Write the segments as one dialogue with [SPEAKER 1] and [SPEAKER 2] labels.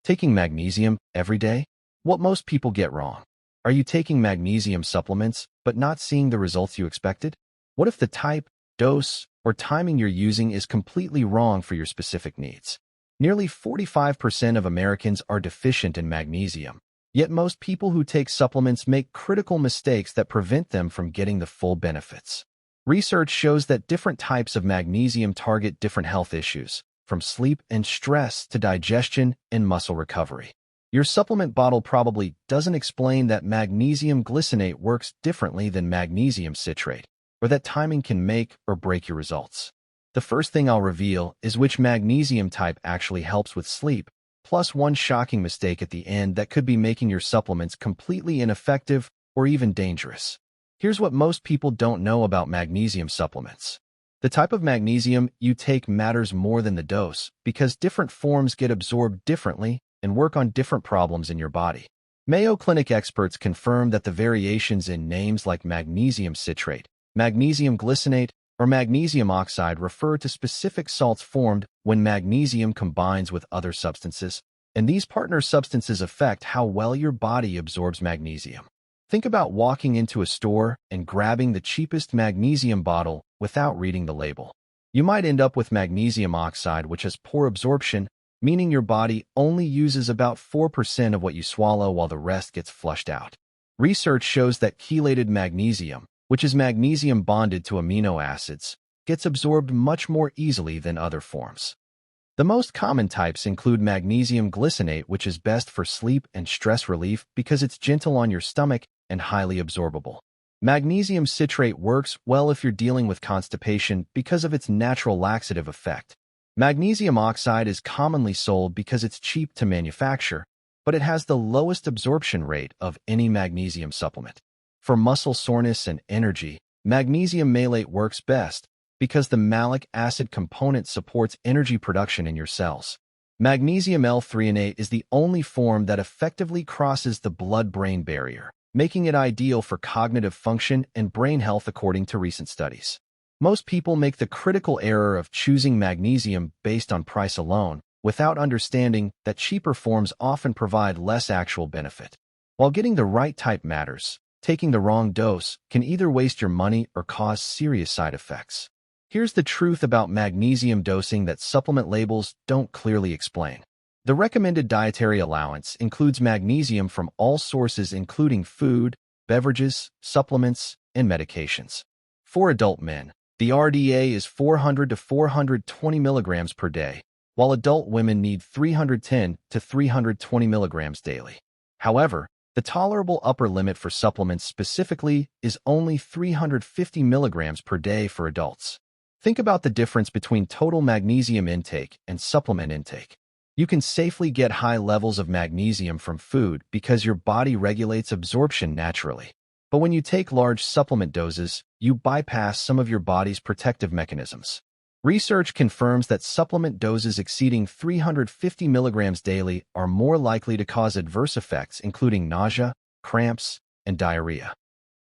[SPEAKER 1] Taking magnesium every day? What most people get wrong. Are you taking magnesium supplements but not seeing the results you expected? What if the type, dose, or timing you're using is completely wrong for your specific needs? Nearly 45% of Americans are deficient in magnesium, yet most people who take supplements make critical mistakes that prevent them from getting the full benefits. Research shows that different types of magnesium target different health issues, from sleep and stress to digestion and muscle recovery. Your supplement bottle probably doesn't explain that magnesium glycinate works differently than magnesium citrate, or that timing can make or break your results. The first thing I'll reveal is which magnesium type actually helps with sleep, plus one shocking mistake at the end that could be making your supplements completely ineffective or even dangerous. Here's what most people don't know about magnesium supplements. The type of magnesium you take matters more than the dose because different forms get absorbed differently and work on different problems in your body. Mayo Clinic experts confirm that the variations in names like magnesium citrate, magnesium glycinate, or magnesium oxide refer to specific salts formed when magnesium combines with other substances, and these partner substances affect how well your body absorbs magnesium. Think about walking into a store and grabbing the cheapest magnesium bottle without reading the label. You might end up with magnesium oxide, which has poor absorption, meaning your body only uses about 4% of what you swallow while the rest gets flushed out. Research shows that chelated magnesium, which is magnesium bonded to amino acids, gets absorbed much more easily than other forms. The most common types include magnesium glycinate, which is best for sleep and stress relief because it's gentle on your stomach and highly absorbable. Magnesium citrate works well if you're dealing with constipation because of its natural laxative effect. Magnesium oxide is commonly sold because it's cheap to manufacture, but it has the lowest absorption rate of any magnesium supplement. For muscle soreness and energy, magnesium malate works best because the malic acid component supports energy production in your cells. Magnesium L-threonate is the only form that effectively crosses the blood-brain barrier, making it ideal for cognitive function and brain health according to recent studies. Most people make the critical error of choosing magnesium based on price alone, without understanding that cheaper forms often provide less actual benefit. While getting the right type matters, taking the wrong dose can either waste your money or cause serious side effects. Here's the truth about magnesium dosing that supplement labels don't clearly explain. The recommended dietary allowance includes magnesium from all sources including food, beverages, supplements, and medications. For adult men, the RDA is 400 to 420 milligrams per day, while adult women need 310 to 320 milligrams daily. However, the tolerable upper limit for supplements specifically is only 350 milligrams per day for adults. Think about the difference between total magnesium intake and supplement intake. You can safely get high levels of magnesium from food because your body regulates absorption naturally. But when you take large supplement doses, you bypass some of your body's protective mechanisms. Research confirms that supplement doses exceeding 350 milligrams daily are more likely to cause adverse effects including nausea, cramps, and diarrhea.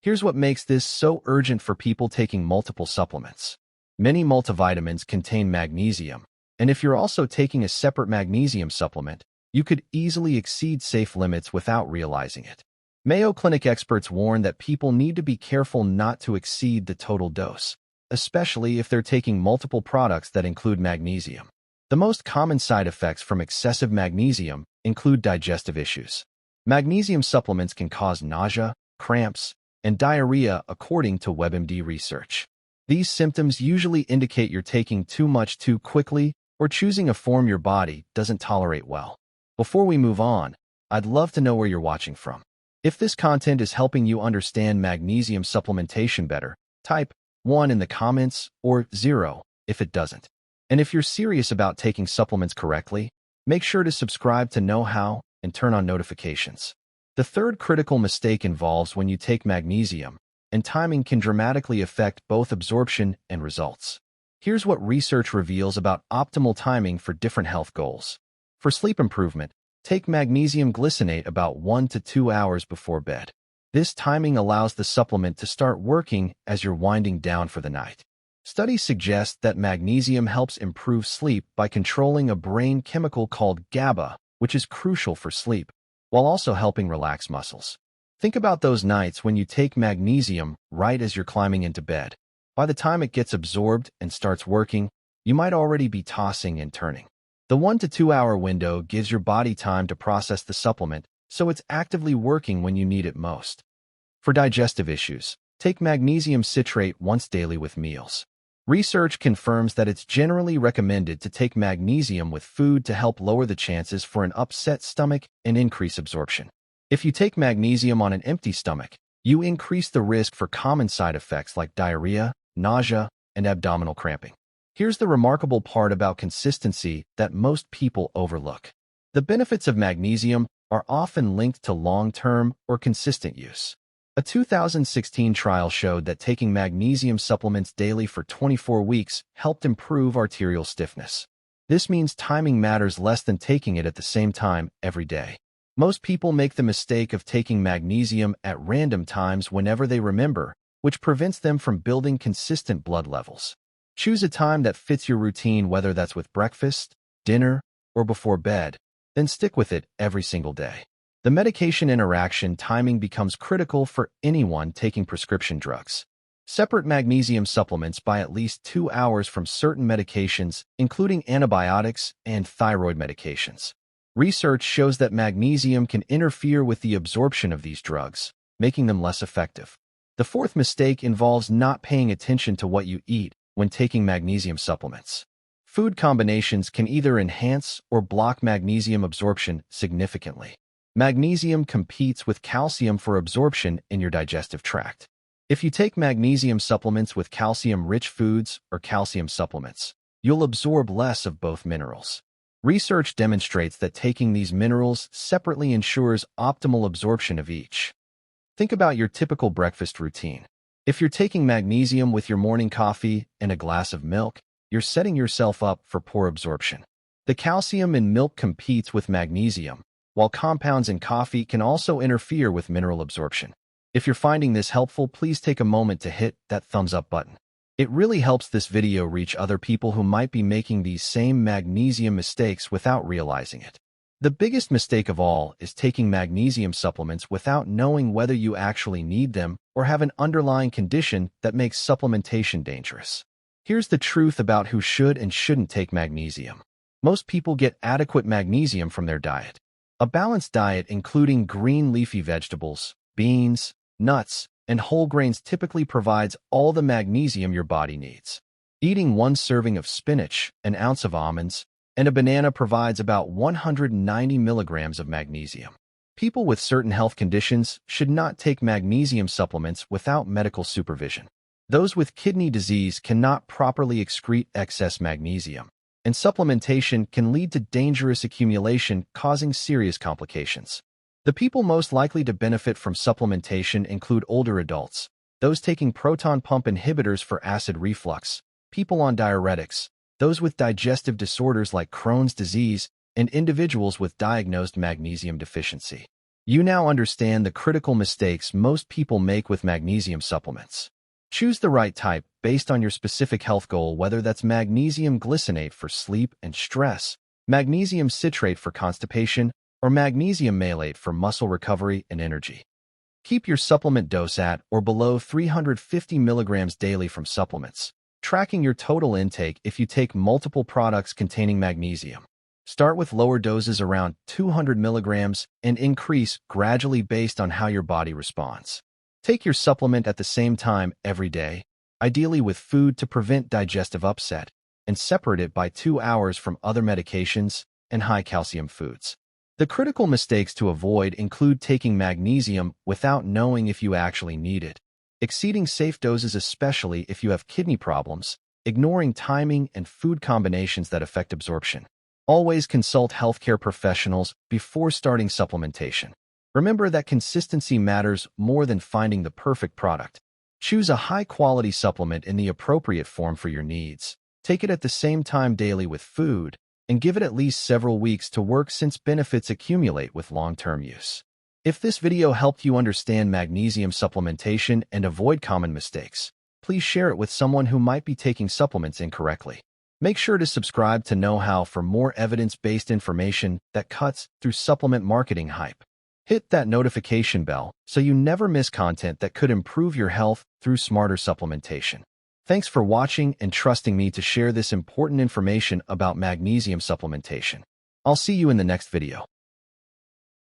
[SPEAKER 1] Here's what makes this so urgent for people taking multiple supplements. Many multivitamins contain magnesium, and if you're also taking a separate magnesium supplement, you could easily exceed safe limits without realizing it. Mayo Clinic experts warn that people need to be careful not to exceed the total dose, especially if they're taking multiple products that include magnesium. The most common side effects from excessive magnesium include digestive issues. Magnesium supplements can cause nausea, cramps, and diarrhea according to WebMD research. These symptoms usually indicate you're taking too much too quickly or choosing a form your body doesn't tolerate well. Before we move on, I'd love to know where you're watching from. If this content is helping you understand magnesium supplementation better, type 1 in the comments or 0 if it doesn't. And if you're serious about taking supplements correctly, make sure to subscribe to Knowhow and turn on notifications. The third critical mistake involves when you take magnesium, and timing can dramatically affect both absorption and results. Here's what research reveals about optimal timing for different health goals. For sleep improvement, take magnesium glycinate about 1 to 2 hours before bed. This timing allows the supplement to start working as you're winding down for the night. Studies suggest that magnesium helps improve sleep by controlling a brain chemical called GABA, which is crucial for sleep, while also helping relax muscles. Think about those nights when you take magnesium right as you're climbing into bed. By the time it gets absorbed and starts working, you might already be tossing and turning. The 1 to 2 hour window gives your body time to process the supplement, so it's actively working when you need it most. For digestive issues, take magnesium citrate once daily with meals. Research confirms that it's generally recommended to take magnesium with food to help lower the chances for an upset stomach and increase absorption. If you take magnesium on an empty stomach, you increase the risk for common side effects like diarrhea, nausea, and abdominal cramping. Here's the remarkable part about consistency that most people overlook. The benefits of magnesium are often linked to long-term or consistent use. A 2016 trial showed that taking magnesium supplements daily for 24 weeks helped improve arterial stiffness. This means timing matters less than taking it at the same time every day. Most people make the mistake of taking magnesium at random times whenever they remember, which prevents them from building consistent blood levels. Choose a time that fits your routine, whether that's with breakfast, dinner, or before bed, then stick with it every single day. The medication interaction timing becomes critical for anyone taking prescription drugs. Separate magnesium supplements by at least 2 hours from certain medications, including antibiotics and thyroid medications. Research shows that magnesium can interfere with the absorption of these drugs, making them less effective. The fourth mistake involves not paying attention to what you eat when taking magnesium supplements. Food combinations can either enhance or block magnesium absorption significantly. Magnesium competes with calcium for absorption in your digestive tract. If you take magnesium supplements with calcium-rich foods or calcium supplements, you'll absorb less of both minerals. Research demonstrates that taking these minerals separately ensures optimal absorption of each. Think about your typical breakfast routine. If you're taking magnesium with your morning coffee and a glass of milk, you're setting yourself up for poor absorption. The calcium in milk competes with magnesium, while compounds in coffee can also interfere with mineral absorption. If you're finding this helpful, please take a moment to hit that thumbs up button. It really helps this video reach other people who might be making these same magnesium mistakes without realizing it. The biggest mistake of all is taking magnesium supplements without knowing whether you actually need them or have an underlying condition that makes supplementation dangerous. Here's the truth about who should and shouldn't take magnesium. Most people get adequate magnesium from their diet. A balanced diet including green leafy vegetables, beans, nuts, and whole grains typically provides all the magnesium your body needs. Eating 1 serving of spinach, an ounce of almonds, and a banana provides about 190 milligrams of magnesium. People with certain health conditions should not take magnesium supplements without medical supervision. Those with kidney disease cannot properly excrete excess magnesium, and supplementation can lead to dangerous accumulation, causing serious complications. The people most likely to benefit from supplementation include older adults, those taking proton pump inhibitors for acid reflux, people on diuretics, those with digestive disorders like Crohn's disease, and individuals with diagnosed magnesium deficiency. You now understand the critical mistakes most people make with magnesium supplements. Choose the right type based on your specific health goal, whether that's magnesium glycinate for sleep and stress, magnesium citrate for constipation, or magnesium malate for muscle recovery and energy. Keep your supplement dose at or below 350 milligrams daily from supplements, tracking your total intake if you take multiple products containing magnesium. Start with lower doses around 200 milligrams and increase gradually based on how your body responds. Take your supplement at the same time every day, ideally with food to prevent digestive upset, and separate it by 2 hours from other medications and high-calcium foods. The critical mistakes to avoid include taking magnesium without knowing if you actually need it, exceeding safe doses especially if you have kidney problems, ignoring timing and food combinations that affect absorption. Always consult healthcare professionals before starting supplementation. Remember that consistency matters more than finding the perfect product. Choose a high-quality supplement in the appropriate form for your needs. Take it at the same time daily with food, and give it at least several weeks to work since benefits accumulate with long-term use. If this video helped you understand magnesium supplementation and avoid common mistakes, please share it with someone who might be taking supplements incorrectly. Make sure to subscribe to Knowhow for more evidence-based information that cuts through supplement marketing hype. Hit that notification bell so you never miss content that could improve your health through smarter supplementation. Thanks for watching and trusting me to share this important information about magnesium supplementation. I'll see you in the next video.